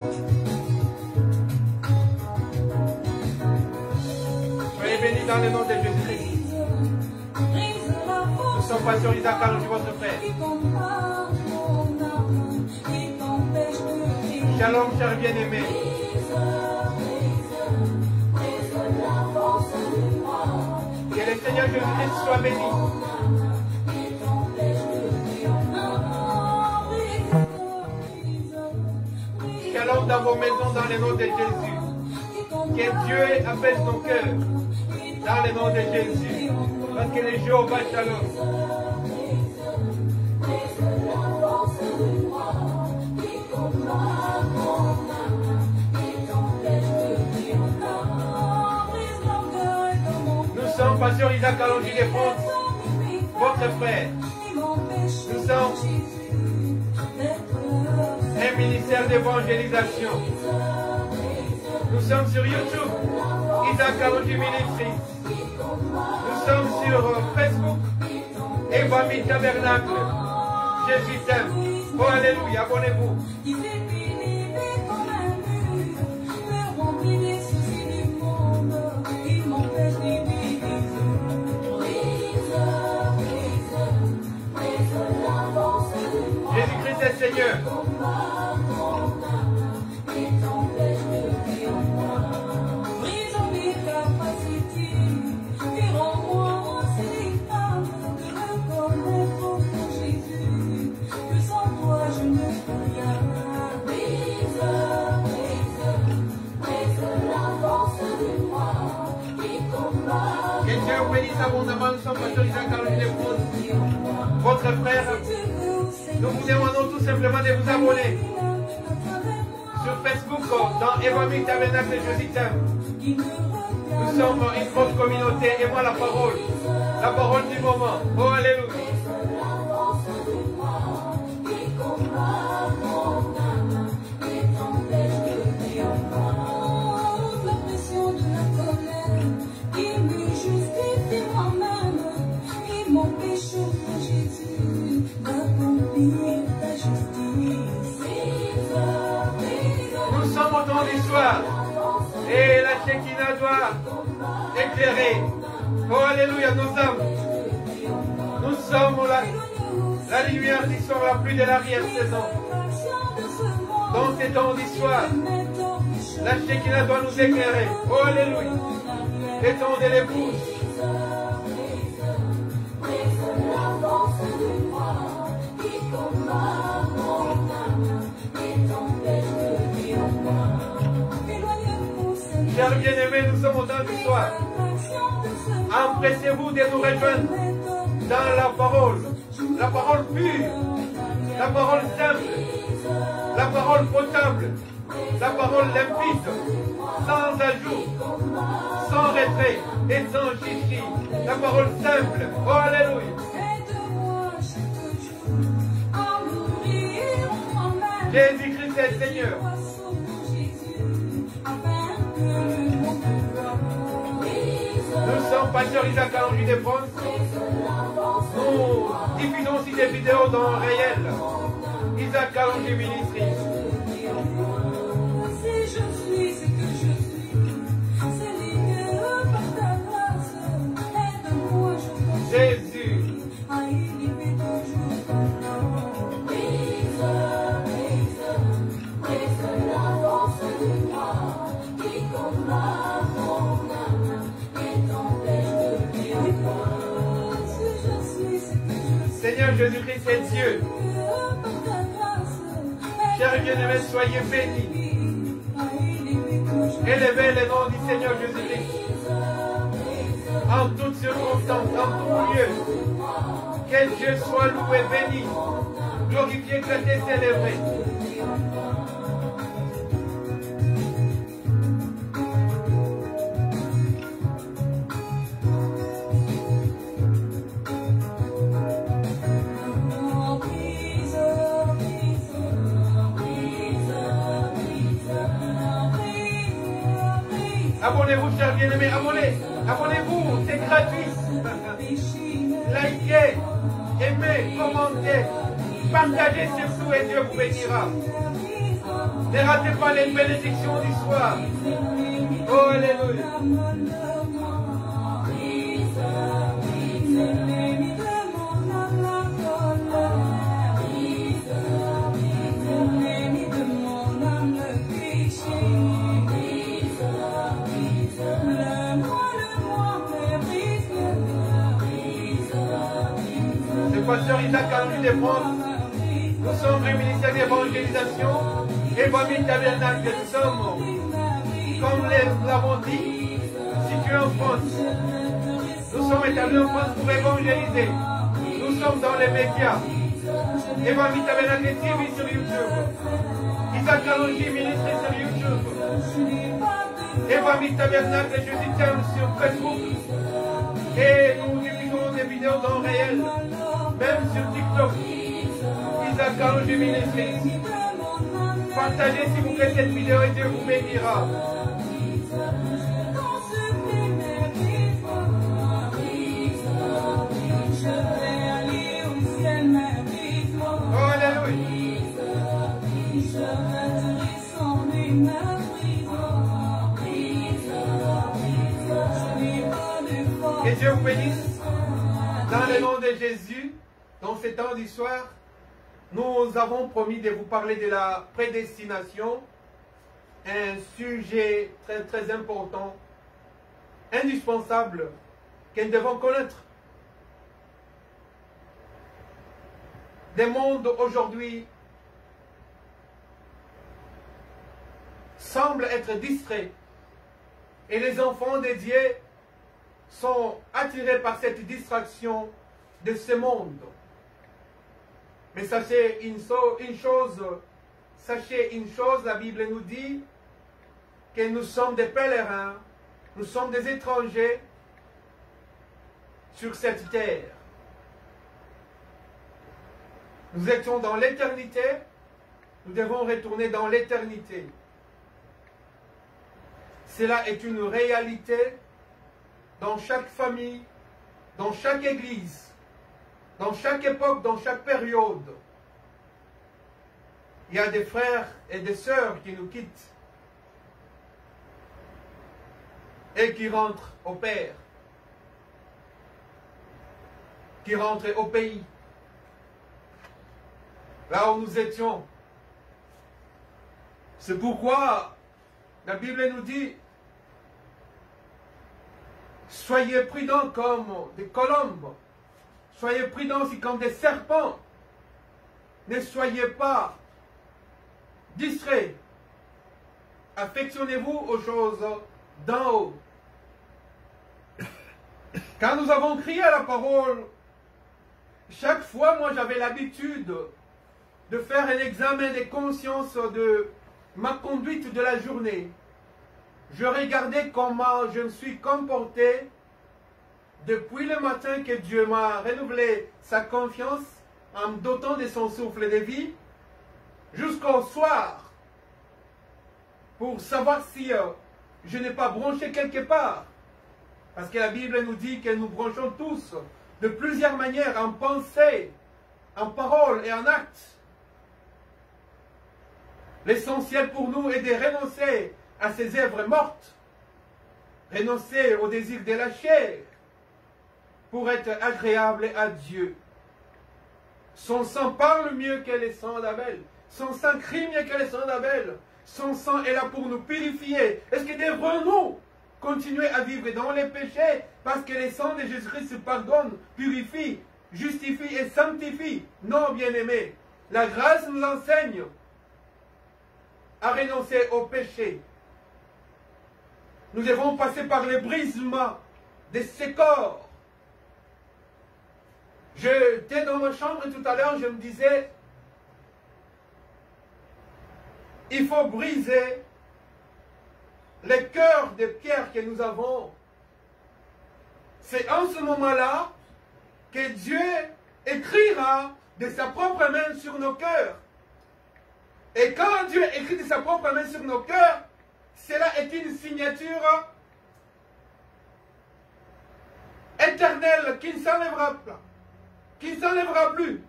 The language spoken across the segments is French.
Soyez bénis dans le nom de Jésus-Christ. Nous sommes Pasteur Isaac Kalonji, votre frère. Shalom, cher bien-aimé. Que le Seigneur Jésus-Christ soit béni. Shalom dans vos maisons dans le nom de Jésus. Que Dieu apaise nos cœurs dans le nom de Jésus. Parce que le Jéhovah Shalom. Nous sommes Pasteur Isaac Kalonji de France, votre frère. Nous sommes un ministère d'évangélisation. Nous sommes sur YouTube, Isaac Kalonji Ministry. Nous sommes sur Facebook, Evami Tabernacle. Jésus t'aime. Oh alléluia, abonnez-vous. Jésus-Christ est Seigneur. Que Dieu vous bénisse abondamment. Nous sommes Pasteur Isaac Kalonji de France, votre frère. Nous vous demandons tout simplement de vous abonner sur Facebook dans Evami Tabernacle Jésus t'aime. Nous sommes une grosse communauté. Et moi la parole du moment. Oh alléluia. Nous sommes au temps du soir et la Shekinah doit éclairer. Oh alléluia, nos âmes. Nous sommes la lumière qui sort la pluie de l'arrière-saison. Dans ces temps du soir, la Shekinah doit nous éclairer. Oh alléluia. Les temps de l'épouse. Chers bien-aimés, nous sommes au temps du soir. Empressez-vous de nous rejoindre dans la parole pure, la parole simple, la parole potable, la parole limpide, sans ajout, sans retrait et sans chichi. La parole simple. Oh alléluia. Jésus-Christ est Seigneur. Nous sommes Pasteur Isaac Kalonji de France. Nous diffusons aussi des vidéos dans réel. Isaac Kalonji Ministry. Jésus. Seigneur Jésus-Christ est Dieu. Chers bien-aimés, soyez bénis. Élevez le nom du Seigneur Jésus-Christ. En toutes circonstances, en tout lieu. Que Dieu soit loué, béni, glorifié, éclaté, célébré. Abonnez-vous, chers bien-aimés, abonnez-vous, c'est gratuit. Likez, aimez, commentez, partagez surtout et Dieu vous bénira. Ne ratez pas les bénédictions du soir. Oh, alléluia. Le pasteur Isaac a envie de prendre. Nous sommes un ministère d'évangélisation et famille tabernacle. Nous sommes, comme nous l'avons dit, situés en France. Nous sommes établis en France pour évangéliser. Nous sommes dans les médias. Et famille tabernacle TV sur YouTube. Isaac Kalonji, ministre sur YouTube. Et famille tabernacle Jésus Terme sur Facebook. Et nous diffusons des vidéos dans le réel, même sur TikTok. Isaac Kalonji Ministries. Partagez s'il vous plaît cette vidéo et Dieu vous bénira. Oh, alléluia. Que Dieu vous bénisse. Dans le nom de Jésus, dans ces temps du soir, nous avons promis de vous parler de la prédestination, un sujet très très important, indispensable, que nous devons connaître. Le monde aujourd'hui semble être distrait et les enfants de Dieu sont attirés par cette distraction de ce monde. Mais sachez une chose, la Bible nous dit que nous sommes des pèlerins, nous sommes des étrangers sur cette terre. Nous étions dans l'éternité, nous devons retourner dans l'éternité. Cela est une réalité dans chaque famille, dans chaque église, dans chaque époque, dans chaque période. Il y a des frères et des sœurs qui nous quittent et qui rentrent au Père, qui rentrent au pays, là où nous étions. C'est pourquoi la Bible nous dit: soyez prudents comme des colombes, soyez prudents aussi comme des serpents, ne soyez pas distraits, affectionnez-vous aux choses d'en haut. Quand nous avons crié à la parole, chaque fois, moi j'avais l'habitude de faire un examen de conscience de ma conduite de la journée. Je regardais comment je me suis comporté depuis le matin que Dieu m'a renouvelé sa confiance en me dotant de son souffle de vie jusqu'au soir pour savoir si je n'ai pas bronché quelque part. Parce que la Bible nous dit que nous bronchons tous de plusieurs manières, en pensée, en parole et en acte. L'essentiel pour nous est de renoncer à ces œuvres mortes, renoncer au désir de la chair pour être agréable à Dieu. Son sang parle mieux que le sang d'Abel. Son sang crie mieux que le sang d'Abel. Son sang est là pour nous purifier. Est-ce que devrons-nous continuer à vivre dans les péchés parce que le sang de Jésus-Christ pardonne, purifie, justifie et sanctifie? Non, bien-aimés. La grâce nous enseigne à renoncer au péché. Nous devons passer par le brisement de ce corps. J'étais dans ma chambre tout à l'heure, je me disais, il faut briser le cœur de pierre que nous avons. C'est en ce moment-là que Dieu écrira de sa propre main sur nos cœurs. Et quand Dieu écrit de sa propre main sur nos cœurs, cela est une signature éternelle qui ne s'enlèvera pas, qui ne s'enlèvera plus.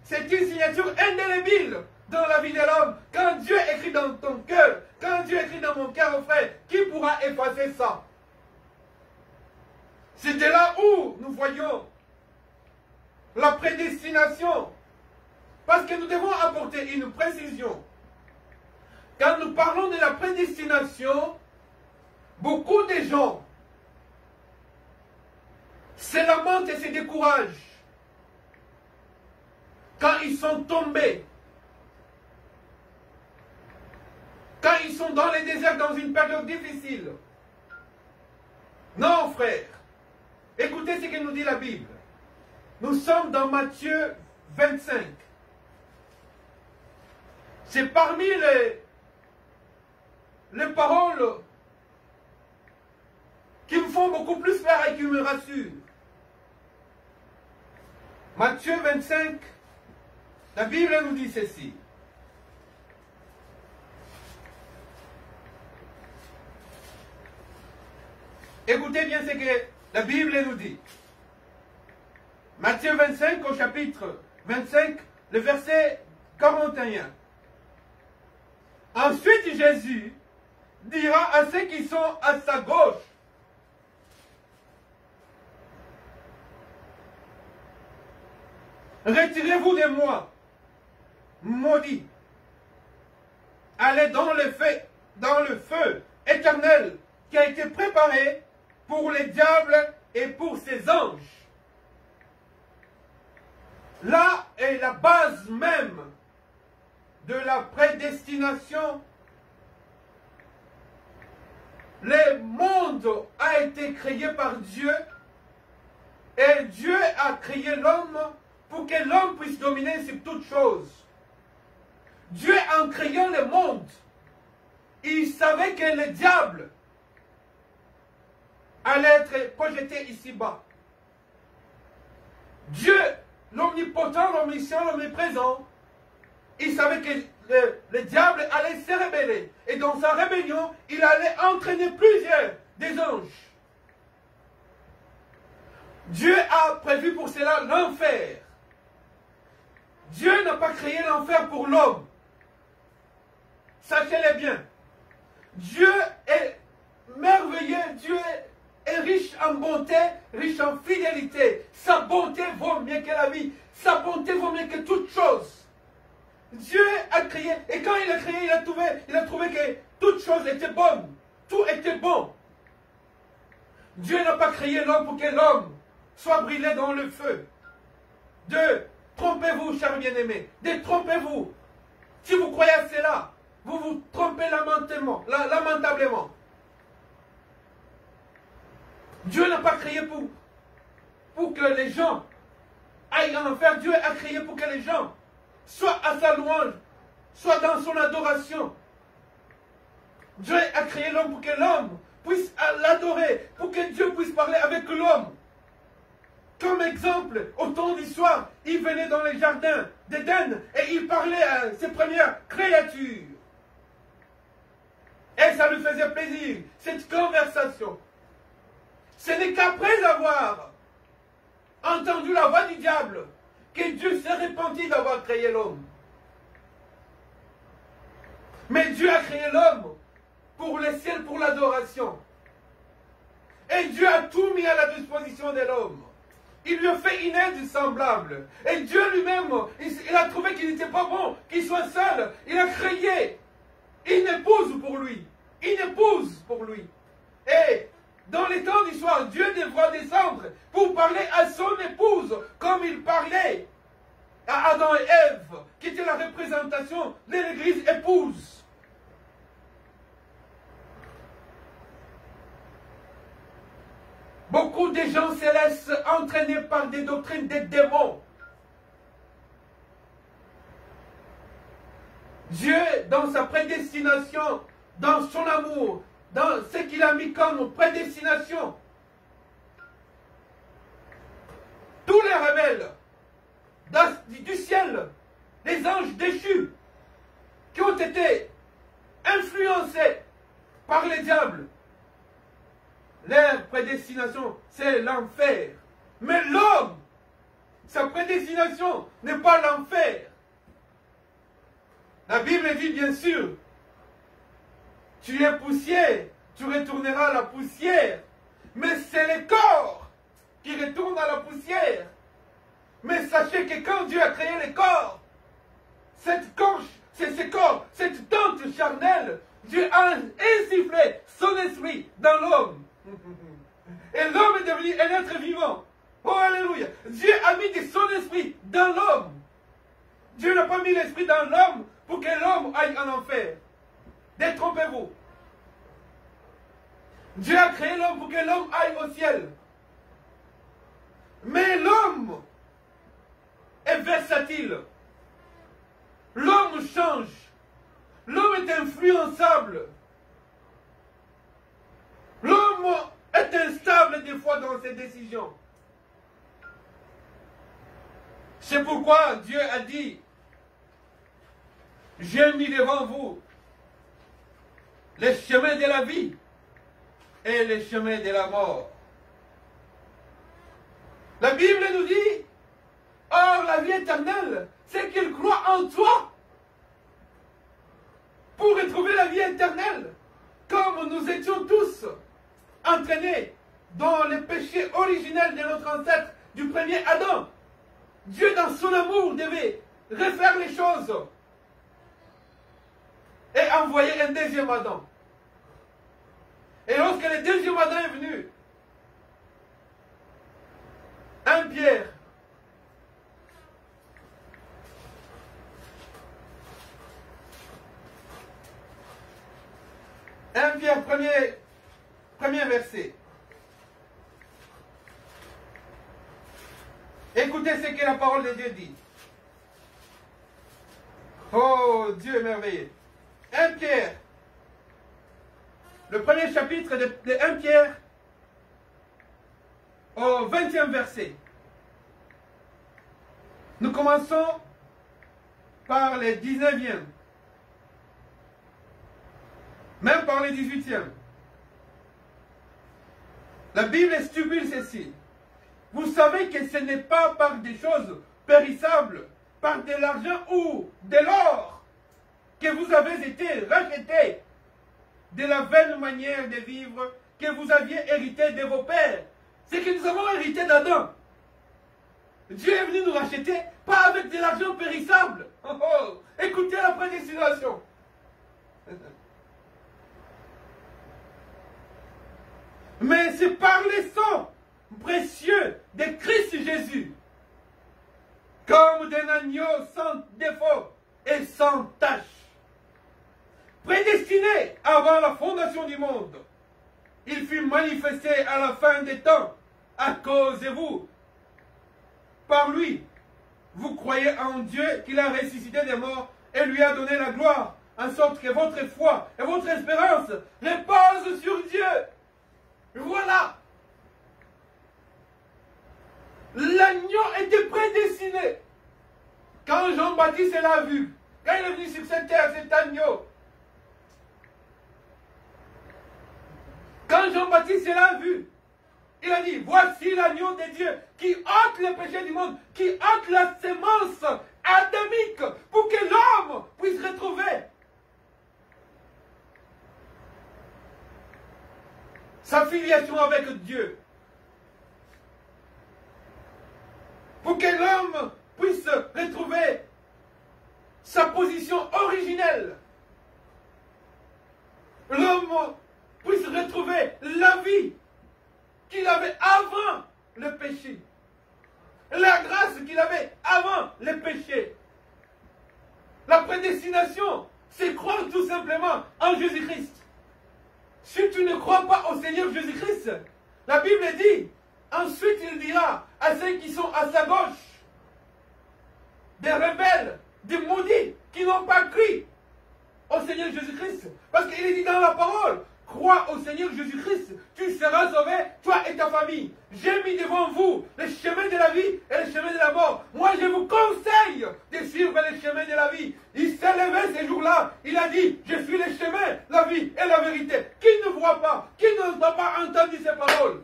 C'est une signature indélébile dans la vie de l'homme, quand Dieu écrit dans ton cœur, quand Dieu écrit dans mon cœur, frère, qui pourra effacer ça? C'est de là où nous voyons la prédestination. Parce que nous devons apporter une précision. Quand nous parlons de la prédestination, beaucoup de gens se lamentent et se découragent quand ils sont tombés, quand ils sont dans les déserts, dans une période difficile. Non, frère. Écoutez ce que nous dit la Bible. Nous sommes dans Matthieu 25. C'est parmi les paroles qui me font beaucoup plus peur et qui me rassurent. Matthieu 25, la Bible nous dit ceci. Écoutez bien ce que la Bible nous dit. Matthieu 25 au chapitre 25, le verset 41. Ensuite Jésus dira à ceux qui sont à sa gauche, retirez-vous de moi, maudits, allez dans le feu éternel qui a été préparé pour les diables et pour ses anges. Là est la base même de la prédestination. Le monde a été créé par Dieu et Dieu a créé l'homme pour que l'homme puisse dominer sur toutes choses. Dieu, en créant le monde, il savait que le diable allait être projeté ici-bas. Dieu, l'omnipotent, l'omniscient, l'omniprésent, il savait que le diable allait se rebeller. Et dans sa rébellion, il allait entraîner plusieurs des anges. Dieu a prévu pour cela l'enfer. Dieu n'a pas créé l'enfer pour l'homme. Sachez-le bien. Dieu est merveilleux. Dieu est riche en bonté, riche en fidélité. Sa bonté vaut mieux que la vie. Sa bonté vaut mieux que toute chose. Dieu a créé, et quand il a créé, il a trouvé que toute chose était bonne. Tout était bon. Dieu n'a pas créé l'homme pour que l'homme soit brûlé dans le feu. Trompez-vous, chers bien-aimés. Détrompez-vous. Si vous croyez à cela, vous vous trompez lamentablement. Dieu n'a pas créé pour que les gens aillent en enfer. Dieu a créé pour que les gens soient à sa louange, soient dans son adoration. Dieu a créé l'homme pour que l'homme puisse l'adorer, pour que Dieu puisse parler avec l'homme. Comme exemple, au temps d'histoire, il venait dans les jardins d'Éden et il parlait à ses premières créatures. Et ça lui faisait plaisir, cette conversation. Ce n'est qu'après avoir entendu la voix du diable que Dieu s'est repenti d'avoir créé l'homme. Mais Dieu a créé l'homme pour le ciel, pour l'adoration. Et Dieu a tout mis à la disposition de l'homme. Il lui a fait une aide semblable. Et Dieu lui-même, il a trouvé qu'il n'était pas bon, qu'il soit seul. Il a créé une épouse pour lui. Une épouse pour lui. Et dans les temps d'histoire, Dieu devra descendre pour parler à son épouse, comme il parlait à Adam et Ève, qui était la représentation de l'église épouse. Beaucoup de gens se laissent entraîner par des doctrines des démons. Dieu, dans sa prédestination, dans son amour, dans ce qu'il a mis comme prédestination, tous les rebelles du ciel, les anges déchus, qui ont été influencés par les diables, leur prédestination, c'est l'enfer. Mais l'homme, sa prédestination n'est pas l'enfer. La Bible dit bien sûr, tu es poussière, tu retourneras à la poussière. Mais c'est le corps qui retourne à la poussière. Mais sachez que quand Dieu a créé le corps, cette corps, cette tente charnelle, Dieu a insufflé son esprit dans l'homme. Et l'homme est devenu un être vivant. Oh, alléluia. Dieu a mis de son esprit dans l'homme. Dieu n'a pas mis l'esprit dans l'homme pour que l'homme aille en enfer. Détrompez-vous. Dieu a créé l'homme pour que l'homme aille au ciel. Mais l'homme est versatile. L'homme change. L'homme est influençable. L'homme est instable des fois dans ses décisions. C'est pourquoi Dieu a dit, j'ai mis devant vous les chemins de la vie et les chemins de la mort. La Bible nous dit, or la vie éternelle, c'est qu'il croit en toi pour retrouver la vie éternelle, comme nous étions tous entraînés dans le péché originel de notre ancêtre, du premier Adam. Dieu, dans son amour, devait refaire les choses et envoyer un deuxième Adam. Et lorsque le deuxième Adam est venu, 1 Pierre, premier verset. Écoutez ce que la parole de Dieu dit. Oh, Dieu est merveilleux. 1 Pierre, le premier chapitre de 1 Pierre, au 20e verset. Nous commençons par le 19e, même par le 18e. La Bible stipule ceci. Vous savez que ce n'est pas par des choses périssables, par de l'argent ou de l'or, que vous avez été rachetés de la vaine manière de vivre que vous aviez hérité de vos pères. C'est que nous avons hérité d'Adam. Dieu est venu nous racheter, pas avec de l'argent périssable. Oh, oh. Écoutez la prédestination. Mais c'est par le sang précieux de Christ Jésus, comme d'un agneau sans défaut et sans tache, prédestiné avant la fondation du monde. Il fut manifesté à la fin des temps à cause de vous. Par lui, vous croyez en Dieu qu'il a ressuscité des morts et lui a donné la gloire, en sorte que votre foi et votre espérance reposent sur Dieu. Voilà. L'agneau était prédestiné. Quand Jean-Baptiste l'a vu, quand il est venu sur cette terre, cet agneau, quand Jean-Baptiste l'a vu, il a dit, voici l'agneau de Dieu qui ôte le péché du monde, qui ôte la sémence adamique pour que l'homme puisse retrouver sa filiation avec Dieu. Pour que l'homme puisse retrouver sa position originelle. L'homme puisse retrouver la vie qu'il avait avant le péché. La grâce qu'il avait avant le péché. La prédestination, c'est croire tout simplement en Jésus-Christ. Si tu ne crois pas au Seigneur Jésus-Christ, la Bible dit, ensuite il dira à ceux qui sont à sa gauche, des rebelles, des maudits, qui n'ont pas cru au Seigneur Jésus-Christ. Parce qu'il est dit dans la parole, crois au Seigneur Jésus-Christ, tu seras sauvé, toi et ta famille. J'ai mis devant vous les chemins de la vie et les chemins de la mort. Moi, je vous conseille de suivre les chemins de la vie. Il s'est levé ce jour-là, il a dit, je suis le chemin, la vie et la vérité. Qui ne voit pas, qui n'a pas entendu ces paroles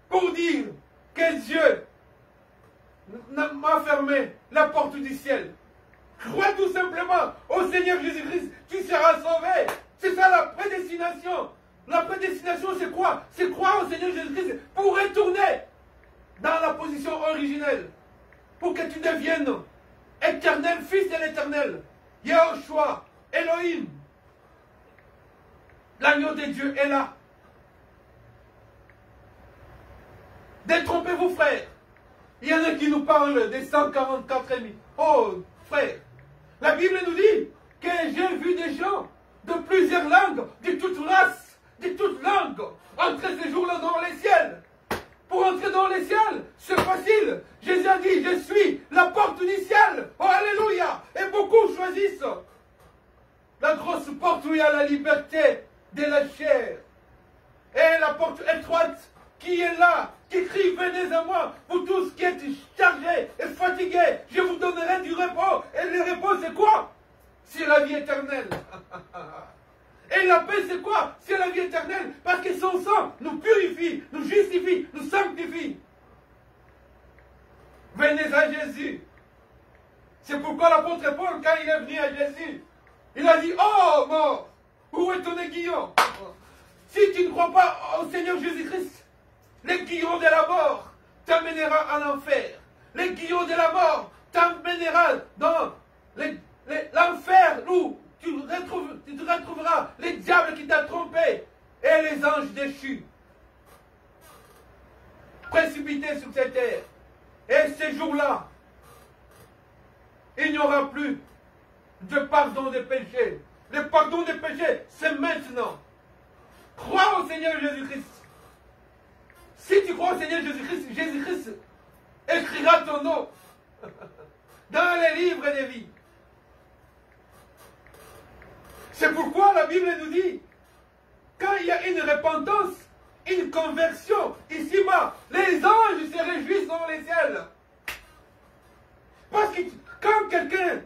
pour dire que Dieu m'a fermé la porte du ciel. Crois tout simplement au Seigneur Jésus-Christ, tu seras sauvé. C'est ça la prédestination. La prédestination, c'est quoi? C'est croire au Seigneur Jésus-Christ pour retourner dans la position originelle. Pour que tu deviennes éternel, fils de l'éternel. Yahushua, Elohim. L'agneau de Dieu est là. Détrompez-vous, frères. Il y en a qui nous parlent des 144 000. Oh, frère. La Bible nous dit que j'ai vu des gens de plusieurs langues, de toutes races, de toutes langues, entrer ces jours-là dans les ciels. Pour entrer dans les ciels, c'est facile. Jésus a dit, je suis la porte du ciel. Oh, alléluia. Et beaucoup choisissent la grosse porte où il y a la liberté de la chair. Et la porte étroite qui est là, qui crie, venez à moi, vous tous qui êtes chargés et fatigués, je vous donnerai du repos. Et le repos, c'est quoi? C'est la vie éternelle. Et la paix, c'est quoi? C'est la vie éternelle. Parce que son sang nous purifie, nous justifie, nous sanctifie. Venez à Jésus. C'est pourquoi l'apôtre Paul, quand il est venu à Jésus, il a dit, oh mort, où est ton aiguillon? Si tu ne crois pas au Seigneur Jésus-Christ, l'aiguillon de la mort t'amènera en enfer. L'aiguillon de la mort t'amènera dans l'enfer où tu te retrouveras les diables qui t'ont trompé et les anges déchus. Précipités sur cette terre. Et ces jours-là, il n'y aura plus de pardon des péchés. Le pardon des péchés, c'est maintenant. Crois au Seigneur Jésus-Christ. Si tu crois au Seigneur Jésus-Christ, Jésus-Christ écrira ton nom dans les livres des vies. C'est pourquoi la Bible nous dit, quand il y a une repentance, une conversion, ici-bas, les anges se réjouissent dans les ciels. Parce que quand quelqu'un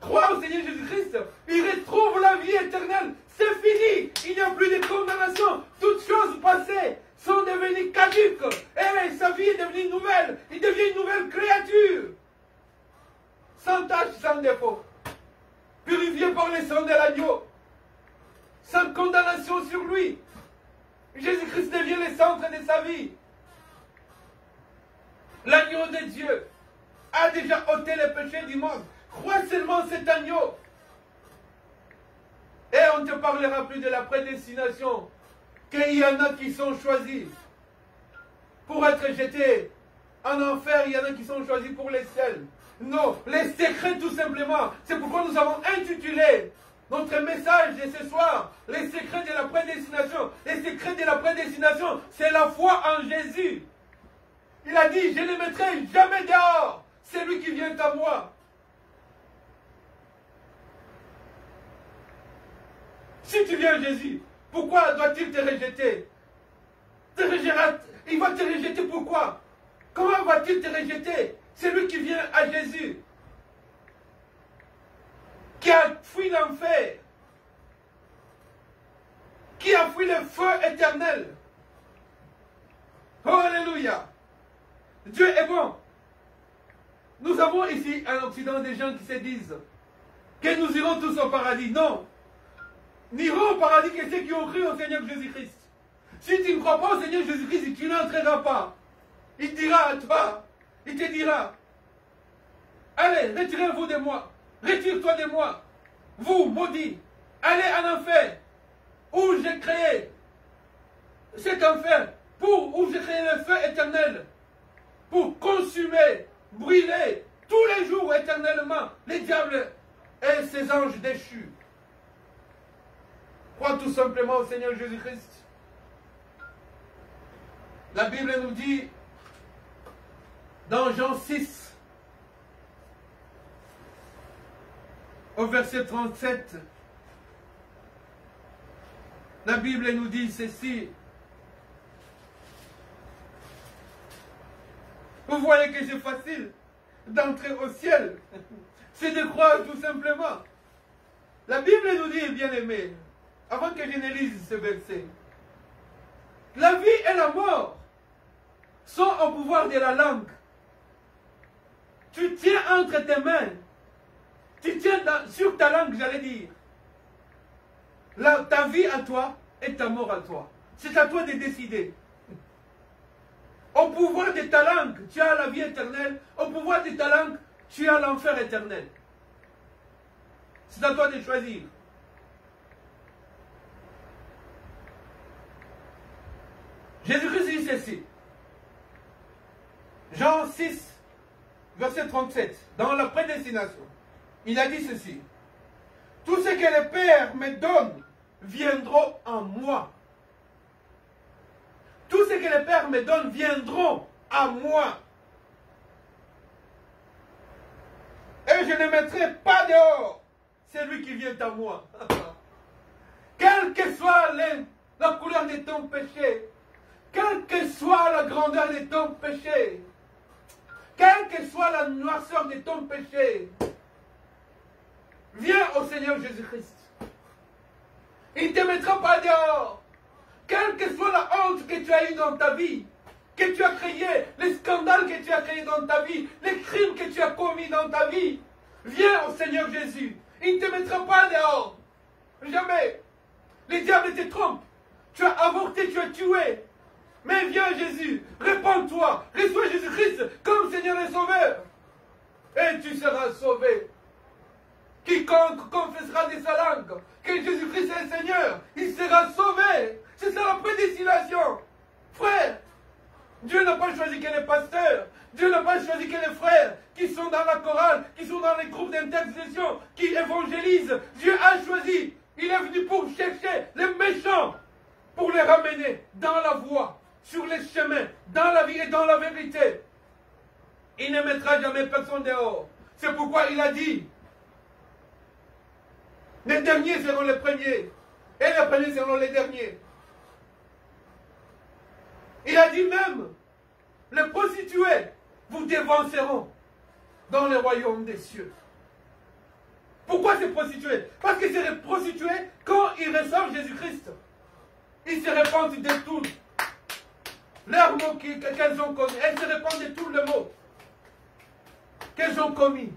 croit au Seigneur Jésus-Christ, il retrouve la vie éternelle. C'est fini. Il n'y a plus de condamnation. Toutes choses passées sont devenues caduques. Et sa vie est devenue nouvelle. Il devient une nouvelle créature. Sans tache, sans défaut. Purifié par le sang de l'agneau. Sans condamnation sur lui. Jésus-Christ devient le centre de sa vie. L'agneau de Dieu a déjà ôté les péchés du monde. Crois seulement cet agneau. Et on ne te parlera plus de la prédestination. Qu'il y en a qui sont choisis pour être jetés en enfer. Il y en a qui sont choisis pour les ciels. Non, les secrets tout simplement. C'est pourquoi nous avons intitulé notre message de ce soir, les secrets de la prédestination. Les secrets de la prédestination, c'est la foi en Jésus. Il a dit, je ne mettrai jamais dehors celui qui vient à moi. Si tu viens à Jésus, pourquoi doit-il te rejeter? Il va te rejeter pourquoi? Comment va-t-il te rejeter? Celui qui vient à Jésus, qui a fui l'enfer, qui a fui le feu éternel. Oh, alléluia. Dieu est bon. Nous avons ici en Occident des gens qui se disent que nous irons tous au paradis. Non. N'iront au paradis que ceux qui ont cru au Seigneur Jésus-Christ. Si tu ne crois pas au Seigneur Jésus-Christ, tu n'entreras pas. Il dira à toi, il te dira, allez, retirez-vous de moi, retire-toi de moi, vous, maudits, allez en enfer, où j'ai créé cet enfer, où j'ai créé le feu éternel, pour consumer, brûler, tous les jours éternellement, les diables et ses anges déchus. Crois tout simplement au Seigneur Jésus-Christ. La Bible nous dit, dans Jean 6, au verset 37, la Bible nous dit ceci. Vous voyez que c'est facile d'entrer au ciel. C'est de croire tout simplement. La Bible nous dit, bien-aimés, avant que je ne lise ce verset, la vie et la mort sont au pouvoir de la langue. Tu tiens entre tes mains Tu tiens sur ta langue, j'allais dire. Ta vie à toi et ta mort à toi. C'est à toi de décider. Au pouvoir de ta langue, tu as la vie éternelle. Au pouvoir de ta langue, tu as l'enfer éternel. C'est à toi de choisir. Jésus-Christ dit ceci. Jean 6, verset 37, dans la prédestination. Il a dit ceci. Tout ce que le Père me donne viendront en moi. Tout ce que le Père me donne viendront à moi. Et je ne mettrai pas dehors celui qui vient à moi. Quelle que soit la couleur de ton péché, quelle que soit la grandeur de ton péché, quelle que soit la noirceur de ton péché, viens au Seigneur Jésus-Christ. Il ne te mettra pas dehors. Quelle que soit la honte que tu as eue dans ta vie, que tu as créé, les scandales que tu as créés dans ta vie, les crimes que tu as commis dans ta vie, viens au Seigneur Jésus. Il ne te mettra pas dehors. Jamais. Les diables te trompent. Tu as avorté, tu as tué. Mais viens Jésus, répands-toi, reçois Jésus-Christ comme Seigneur et Sauveur. Et tu seras sauvé. Quiconque confessera de sa langue que Jésus-Christ est le Seigneur, il sera sauvé. C'est ça la prédestination. Frère, Dieu n'a pas choisi que les pasteurs, Dieu n'a pas choisi que les frères qui sont dans la chorale, qui sont dans les groupes d'intercession, qui évangélisent. Dieu a choisi. Il est venu pour chercher les méchants, pour les ramener dans la voie, sur les chemins, dans la vie et dans la vérité. Il ne mettra jamais personne dehors. C'est pourquoi il a dit, les derniers seront les premiers, et les premiers seront les derniers. Il a dit même, les prostituées vous dévanceront dans le royaume des cieux. Pourquoi ces prostituées? Parce que ces prostituées, quand ils reçoivent Jésus-Christ, ils se répandent de tout. Leurs mots qu'elles ont commis, elles se répandent de tous les mots qu'elles ont commis.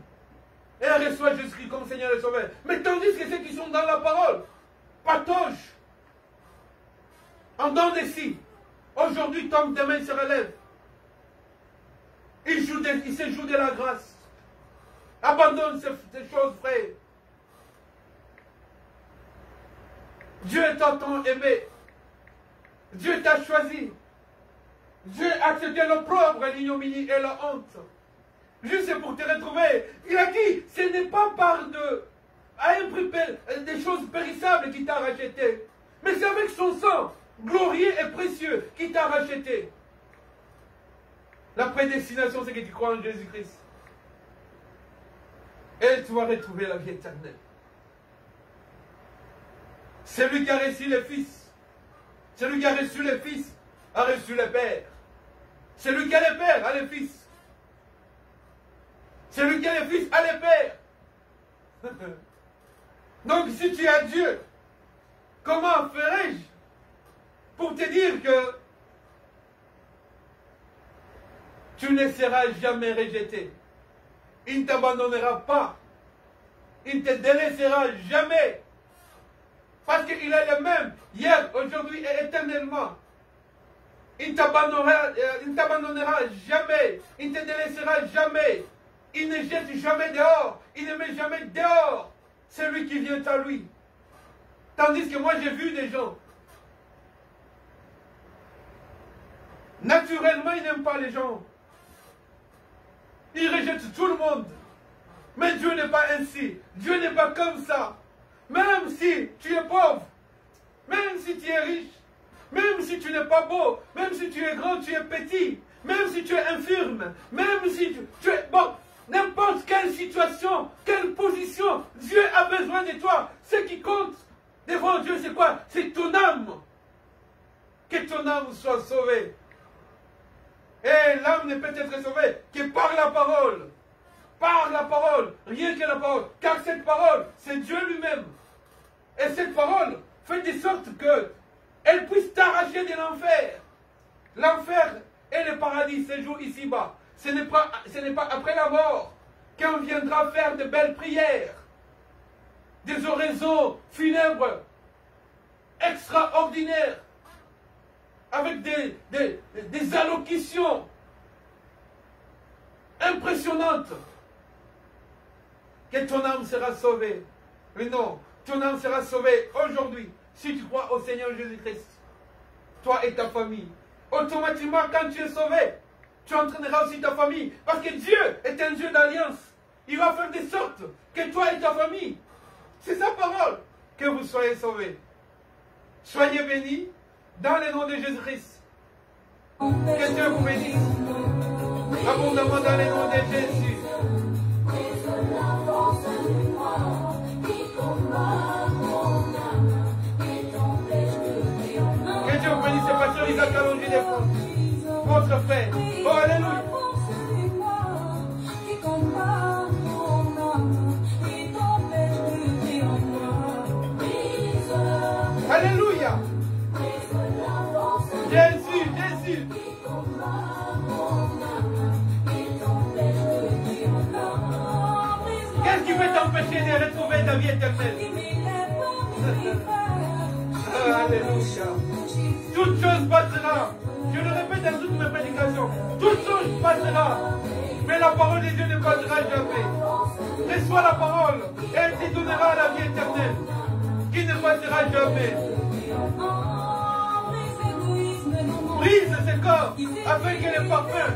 Et elles reçoivent Jésus-Christ comme Seigneur et Sauveur. Mais tandis que ceux qui sont dans la parole, patauchent, en dents de scie, aujourd'hui tombent, demain se relèvent. Ils se jouent de la grâce. Abandonne ces choses, frère. Dieu t'a tant aimé. Dieu t'a choisi. Dieu a accepté l'opprobre, l'ignominie et la honte. Juste pour te retrouver. Il a dit, ce n'est pas par des choses périssables qui t'a racheté. Mais c'est avec son sang, glorieux et précieux, qui t'a racheté. La prédestination, c'est que tu crois en Jésus-Christ. Et tu vas retrouver la vie éternelle. Celui qui a reçu le Fils, celui qui a reçu le Fils, a reçu le Père. Celui qui a le Père a le Fils. Celui qui a le Fils a le Père. Donc si tu as Dieu, comment ferais-je pour te dire que tu ne seras jamais rejeté? Il ne t'abandonnera pas. Il ne te délaissera jamais. Parce qu'il est le même, hier, aujourd'hui et éternellement. Il ne t'abandonnera jamais. Il ne te délaissera jamais. Il ne jette jamais dehors. Il ne met jamais dehors celui qui vient à lui. Tandis que moi, j'ai vu des gens. Naturellement, ils n'aiment pas les gens. Ils rejettent tout le monde. Mais Dieu n'est pas ainsi. Dieu n'est pas comme ça. Même si tu es pauvre, même si tu es riche, même si tu n'es pas beau, même si tu es grand, tu es petit, même si tu es infirme, même si tu es... Bon, n'importe quelle situation, quelle position, Dieu a besoin de toi. Ce qui compte devant Dieu, c'est quoi? C'est ton âme. Que ton âme soit sauvée. Et l'âme ne peut être sauvée que par la parole. Par la parole, rien que la parole. Car cette parole, c'est Dieu lui-même. Et cette parole fait de sorte qu'elle puisse t'arracher de l'enfer. L'enfer et le paradis se jouent ici-bas. Ce n'est pas après la mort quand viendra faire de belles prières, des oraisons funèbres extraordinaires, avec des allocutions impressionnantes, que ton âme sera sauvée. Mais non, ton âme sera sauvée aujourd'hui si tu crois au Seigneur Jésus-Christ. Toi et ta famille. Automatiquement, quand tu es sauvé, tu entraîneras aussi ta famille. Parce que Dieu est un Dieu d'alliance. Il va faire de sorte que toi et ta famille, c'est sa parole, que vous soyez sauvés. Soyez bénis dans le nom de Jésus-Christ. Que Dieu vous bénisse abondamment dans le nom de Jésus. Que Dieu vous bénisse, c'est pasteur Isaac Kalonji des Fonds, votre frère. Oh, alléluia. Alléluia. Jésus, Jésus. Qu'est-ce qui peut t'empêcher de retrouver ta vie éternelle? Alléluia. Toute chose passera. Je le répète dans toutes mes prédications. Toute chose passera. Mais la parole de Dieu ne passera jamais. Reçois la parole et elle te donnera la vie éternelle qui ne passera jamais. Brise ce corps afin que le parfum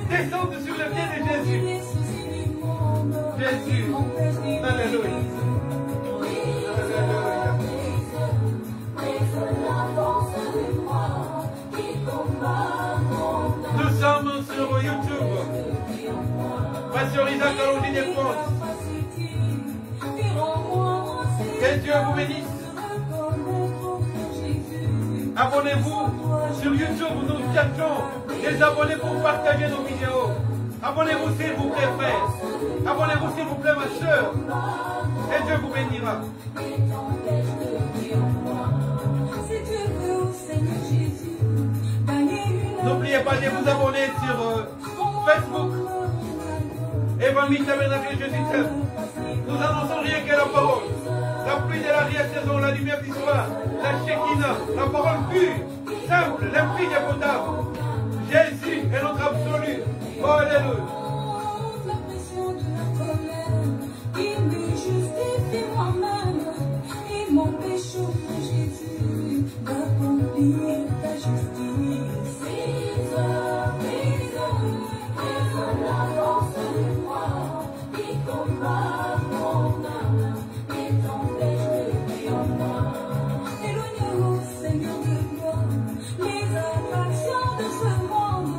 descende sur le pied de Jésus. Jésus. Alléluia. Alléluia. Nous sommes sur YouTube. Pasteur Isaac Kalonji des Fonds. Que Dieu vous bénisse. Abonnez-vous sur YouTube. Nous cherchons des abonnés pour partager nos vidéos. Abonnez-vous s'il vous plaît, frère. Abonnez-vous s'il vous plaît, ma soeur. Et Dieu vous bénira. N'oubliez pas de vous abonner sur Facebook. Évangile Tabernacle Jésus t'aime. Nous annonçons rien que la parole. La pluie de l'arrière saison, la lumière du soir, la Shekinah, la parole pure, simple, limpide et potable. Jésus est notre absolu. Oh, alléluia. Il me justifie moi-même et m'empêche pour Jésus d'accomplir ta justice. Brise la force de moi qui combat mon âme et t'empêche de vivre en moi. Éloigne-nous, Seigneur de toi, les attractions de ce monde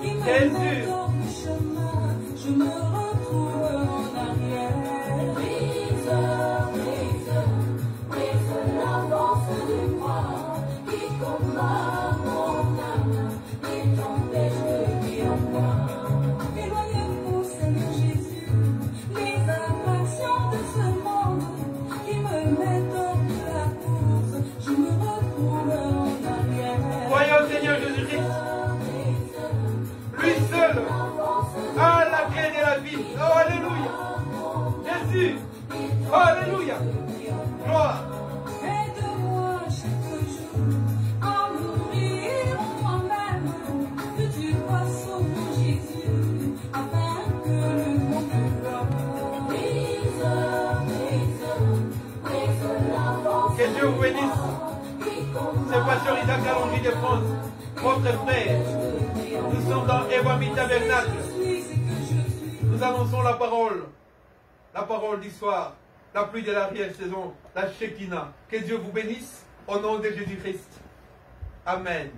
qui me mettent hors du chemin. Je me retrouve en arrière. Brise la force de moi qui combat mon âme et t'empêche de vivre en moi. Éloigne-nous, Seigneur Jésus, les attractions de ce monde qui me mettent hors de la course. Je me retrouve en arrière. Voyons au Seigneur Jésus-Christ. Lui seul a la clé de la vie. Oh, alléluia. Jésus. Oh, alléluia. Gloire. Aide-moi chaque jour à mourir en moi-même, que tu passes au nom Jésus, afin que le monde brise. Que Dieu vous bénisse. C'est pasteur Isaac Kalonji des Fonds, votre frère. Nous sommes dans Évangile Tabernacle. Nous annonçons la parole du soir, la pluie de l'arrière-saison, la Shekinah. Que Dieu vous bénisse au nom de Jésus-Christ. Amen.